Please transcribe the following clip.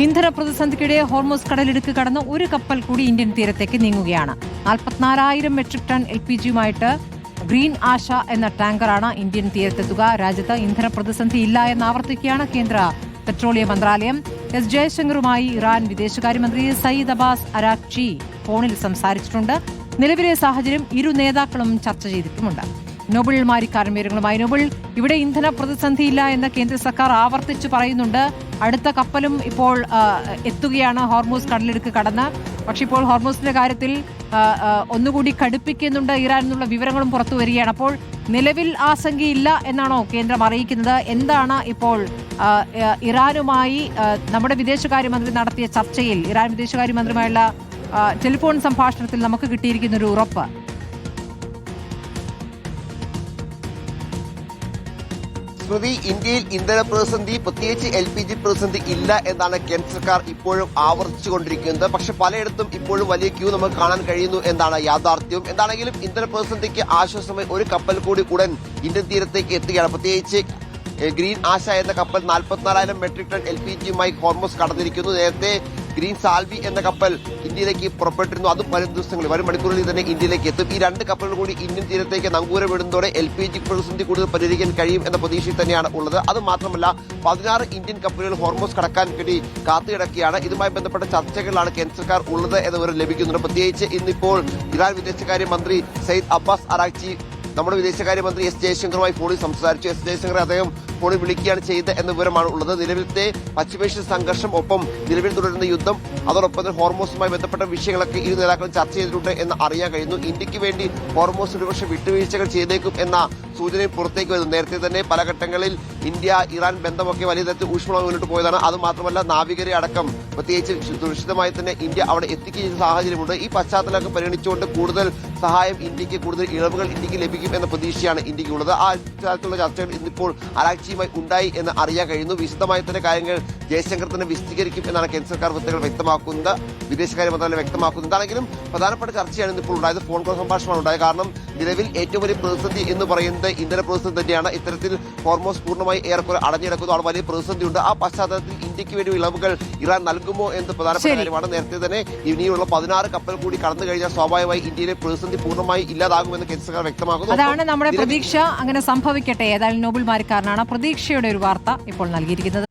ഇന്ധന പ്രതിസന്ധിക്കിടെ ഹോർമൂസ് കടലിടുക്ക് കടന്ന് ഒരു കപ്പൽ കൂടി ഇന്ത്യൻ തീരത്തേക്ക് നീങ്ങുകയാണ്. 44,000 മെട്രിക് ടൺ LPGയുമായിട്ട് ഗ്രീൻ ആശ എന്ന ടാങ്കറാണ് ഇന്ത്യൻ തീരത്തെത്തുക. രാജ്യത്ത് ഇന്ധന പ്രതിസന്ധി ഇല്ല എന്ന് ആവർത്തിക്കുകയാണ് കേന്ദ്ര പെട്രോളിയം മന്ത്രാലയം. എസ് ജയശങ്കറുമായി ഇറാൻ വിദേശകാര്യമന്ത്രി സയ്യിദ് അബ്ബാസ് അരാഗ്ചി ഫോണിൽ സംസാരിച്ചിട്ടുണ്ട്. നിലവിലെ സാഹചര്യം ഇരു നേതാക്കളും ചർച്ച ചെയ്തിട്ടുമുണ്ട്. നോബിൾ മാരിക്കാരൻ വിവരങ്ങളുമായി. നോബിൾ, ഇവിടെ ഇന്ധന പ്രതിസന്ധിയില്ല എന്ന് കേന്ദ്ര സർക്കാർ ആവർത്തിച്ചു പറയുന്നുണ്ട്. അടുത്ത കപ്പലും ഇപ്പോൾ എത്തുകയാണ് ഹോർമൂസ് കടലിടുക്ക് കടന്ന്. പക്ഷെ ഇപ്പോൾ ഹോർമൂസിന്റെ കാര്യത്തിൽ ഒന്നുകൂടി കടുപ്പിക്കുന്നുണ്ട് ഇറാൻ എന്നുള്ള വിവരങ്ങളും പുറത്തു വരികയാണ്. അപ്പോൾ നിലവിൽ ആശങ്കയില്ല എന്നാണോ കേന്ദ്രം അറിയിക്കുന്നത്? എന്താണ് ഇപ്പോൾ ഇറാനുമായി നമ്മുടെ വിദേശകാര്യമന്ത്രി നടത്തിയ ചർച്ചയിൽ ഇറാൻ വിദേശകാര്യമന്ത്രിയുമായുള്ള ടെലിഫോൺ സംഭാഷണത്തിൽ നമുക്ക് കിട്ടിയിരിക്കുന്ന ഒരു ഉറപ്പ്? സ്മൃതി, ഇന്ത്യയിൽ ഇന്ധന പ്രതിസന്ധി, പ്രത്യേകിച്ച് LPG പ്രതിസന്ധി ഇല്ല എന്നാണ് കേന്ദ്ര സർക്കാർ ഇപ്പോഴും ആവർത്തിച്ചുകൊണ്ടിരിക്കുന്നത്. പക്ഷെ പലയിടത്തും ഇപ്പോഴും വലിയ ക്യൂ നമുക്ക് കാണാൻ കഴിയുന്നു എന്നാണ് യാഥാർത്ഥ്യം. എന്താണെങ്കിലും ഇന്ധന പ്രതിസന്ധിക്ക് ആശ്വാസമായി ഒരു കപ്പൽ കൂടി ഉടൻ ഇന്ത്യൻ തീരത്തേക്ക് എത്തുകയാണ്. പ്രത്യേകിച്ച് ഗ്രീൻ ആശ എന്ന കപ്പൽ 44,000 മെട്രിക് ടൺ LPGയുമായി ഹോർമൂസ് കടന്നിരിക്കുന്നു. നേരത്തെ ഗ്രീൻ സാൽവി എന്ന കപ്പൽ ഇന്ത്യയിലേക്ക് പുറപ്പെട്ടിരുന്നു. അതും വരും മണിക്കൂറുകളിൽ തന്നെ ഇന്ത്യയിലേക്ക് എത്തും. ഈ രണ്ട് കപ്പലുകൾ കൂടി ഇന്ത്യൻ തീരത്തേക്ക് നങ്കൂരം വിടുന്നതോടെ LPG പ്രതിസന്ധി കൂടുതൽ പരിഹരിക്കാൻ കഴിയും എന്ന പ്രതീക്ഷയിൽ തന്നെയാണ് ഉള്ളത്. അത് മാത്രമല്ല 16 ഇന്ത്യൻ കപ്പലുകൾ ഹോർമൂസ് കടക്കാൻ വേണ്ടി കാത്തുകിടക്കുകയാണ്. ഇതുമായി ബന്ധപ്പെട്ട ചർച്ചകളിലാണ് കേന്ദ്ര സർക്കാർ ഉള്ളത് എന്ന വിവരം ലഭിക്കുന്നുണ്ട്. പ്രത്യേകിച്ച് ഇന്നിപ്പോൾ ഇറാൻ വിദേശകാര്യമന്ത്രി സയ്യിദ് അബ്ബാസ് അരാഗ്ചി നമ്മുടെ വിദേശകാര്യമന്ത്രി എസ് ജയശങ്കറുമായി ഫോണിൽ സംസാരിച്ചു. എസ് ജയശങ്കർ അദ്ദേഹം ഫോണിൽ വിളിക്കുകയാണ് ചെയ്തത് എന്ന വിവരമാണ് ഉള്ളത്. നിലവിലത്തെ പശ്ചിമേഷ്യൻ സംഘർഷം, ഒപ്പം നിലവിൽ തുടരുന്ന യുദ്ധം, അതോടൊപ്പം തന്നെ ഹോർമൂസുമായി ബന്ധപ്പെട്ട വിഷയങ്ങളൊക്കെ ഇരു നേതാക്കളും ചർച്ച ചെയ്തിട്ടുണ്ട് എന്ന് അറിയാൻ കഴിയുന്നു. ഇന്ത്യക്ക് വേണ്ടി ഹോർമൂസ് ഒരുപക്ഷെ വിട്ടുവീഴ്ചകൾ ചെയ്തേക്കും എന്ന സൂചനയും പുറത്തേക്ക് വരുന്നു. നേരത്തെ തന്നെ പല ഘട്ടങ്ങളിൽ ഇന്ത്യ ഇറാൻ ബന്ധമൊക്കെ വലിയ തരത്തിൽ ഊഷ്മളമായി മുന്നോട്ട് പോയതാണ്. അത് മാത്രമല്ല നാവികരെ അടക്കം പ്രത്യേകിച്ച് സുരക്ഷിതമായി തന്നെ ഇന്ത്യ അവിടെ എത്തിക്കുന്ന സാഹചര്യമുണ്ട്. ഈ പശ്ചാത്തലമൊക്കെ പരിഗണിച്ചുകൊണ്ട് കൂടുതൽ സഹായം ഇന്ത്യക്ക്, കൂടുതൽ ഇളവുകൾ ഇന്ത്യക്ക് ലഭിക്കും എന്ന പ്രതീക്ഷയാണ് ഇന്ത്യക്കുള്ളത്. ആ തരത്തിലുള്ള ചർച്ചകൾ ഇന്നിപ്പോൾ അരാഗ്ചിയുമായി ഉണ്ടായി എന്ന് അറിയാൻ കഴിയുന്നു. വിശദമായി തന്നെ കാര്യങ്ങൾ ജയശങ്കർ തന്നെ വിശദീകരിക്കും എന്നാണ് കേന്ദ്ര സർക്കാർ വൃത്തങ്ങൾ വ്യക്തമാക്കുന്നത്, വിദേശകാര്യ മന്ത്രാലയം വ്യക്തമാക്കുന്നത്. എന്താണെങ്കിലും പ്രധാനപ്പെട്ട ചർച്ചയാണ് ഇന്നിപ്പോൾ ഉണ്ടായത്. ഫോൺ കോൾ സംഭാഷണമാണ് ഉണ്ടായത്. കാരണം നിലവിൽ ഏറ്റവും വലിയ പ്രതിസന്ധി എന്ന് പറയുന്നത് ഇന്ധന പ്രതിസന്ധി തന്നെയാണ്. ഇത്തരത്തിൽ ഹോർമൂസ് പൂർണ്ണമായി ഏറെക്കുറെ അടഞ്ഞിടക്കുന്നു. അവിടെ വലിയ പ്രതിസന്ധിയുണ്ട്. ആ പശ്ചാത്തലത്തിൽ ഇന്ത്യക്ക് വേണ്ടി ഇളവുകൾ ഇറാൻ നൽകുമോ എന്ന് പ്രധാനപ്പെട്ട കാര്യമാണ്. നേരത്തെ തന്നെ ഇനിയുള്ള 16 കപ്പൽ കൂടി കടന്നു കഴിഞ്ഞാൽ സ്വാഭാവികമായി ഇന്ത്യയിലെ പ്രതിസന്ധി പൂർണ്ണമായി ഇല്ലാതാകുമെന്ന് കേന്ദ്ര സർക്കാർ വ്യക്തമാക്കുന്നു. അതാണ് നമ്മുടെ പ്രതീക്ഷ. അങ്ങനെ സംഭവിക്കട്ടെ. ഏതായാലും നോബിൾ മാരിക്കാരനാണ് പ്രതീക്ഷയുടെ ഒരു വാർത്ത ഇപ്പോൾ നൽകിയിരിക്കുന്നത്.